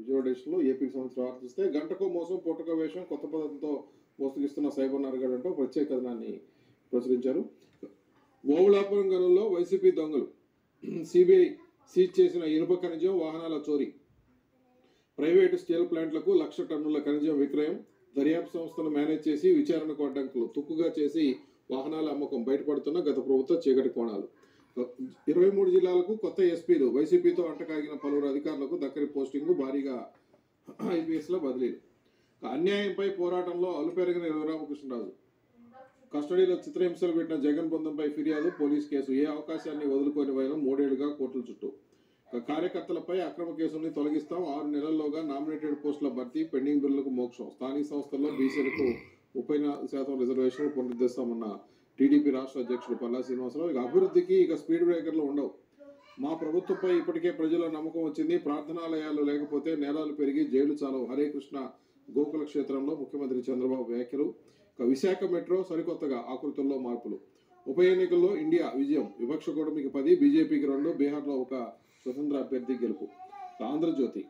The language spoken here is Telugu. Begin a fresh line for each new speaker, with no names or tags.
విజయవాడ డిస్ట్రిక్ట్లో ఏపీకి సంబంధించిన వార్త చూస్తే గంటకో మోసం పూటకో వేషం కొత్త పద్ధతితో మోసగిస్తున్న సైబర్ నరగాడంటూ ప్రత్యేక కథనాన్ని ప్రచురించారు. ఓవులాపురం గనుల్లో వైసీపీ దొంగలు, సిబిఐ సీజ్ చేసిన ఇనుప ఖనిజం, వాహనాల చోరీ, ప్రైవేటు స్టీల్ ప్లాంట్లకు 1,00,000 టన్నుల ఖనిజం విక్రయం, దర్యాప్తు సంస్థను మేనేజ్ చేసి విచారణకు అడ్డంకులు, తుక్కుగా చేసి వాహనాల అమ్మకం, బయటపడుతున్న గత ప్రభుత్వ చీకటి కోణాలు. 23 జిల్లాలకు కొత్త ఎస్పీలు, వైసీపీతో అంటకాగిన పలువురు అధికారులకు దక్కరి పోస్టింగు, భారీగా ఐపీఎస్ల బదిలీలు. అన్యాయంపై పోరాటంలో అలుపెరగిన రఘురామకృష్ణరాజు, కస్టడీలో చిత్రహింసలు పెట్టిన జగన్ బృందంపై ఫిర్యాదు, పోలీస్ కేసు, ఏ అవకాశాన్ని వదులుకొని వైనం 3 ఏళ్లుగా కోర్టుల చుట్టూ. కార్యకర్తలపై అక్రమ కేసుల్ని తొలగిస్తాం, 6 నెలల్లోగా నామినేటెడ్ పోస్టుల భర్తీ, పెండింగ్ బిల్లులకు మోక్షం, స్థానిక సంస్థల్లో బీసీలకు 34% రిజర్వేషన్లు పునరుద్ధరిస్తామన్న టీడీపీ రాష్ట్ర అధ్యక్షుడు పల్లా శ్రీనివాసరావు. ఇక అభివృద్ధికి ఇక స్పీడ్ బ్రేకర్లు ఉండవు, మా ప్రభుత్వంపై ఇప్పటికే ప్రజల నమ్మకం వచ్చింది, ప్రార్థనాలయాలు లేకపోతే నేరాలు పెరిగి జైలు చాలవు, హరే కృష్ణ గోకుల క్షేత్రంలో ముఖ్యమంత్రి చంద్రబాబు వ్యాఖ్యలు. ఇక విశాఖ మెట్రో సరికొత్తగా ఆకృతుల్లో మార్పులు, ఉప ఎన్నికల్లో ఇండియా విజయం, విపక్ష కూటమికి 10, బీజేపీకి 2, బీహార్లో ఒక స్వతంత్ర అభ్యర్థి గెలుపు. ఆంధ్రజ్యోతి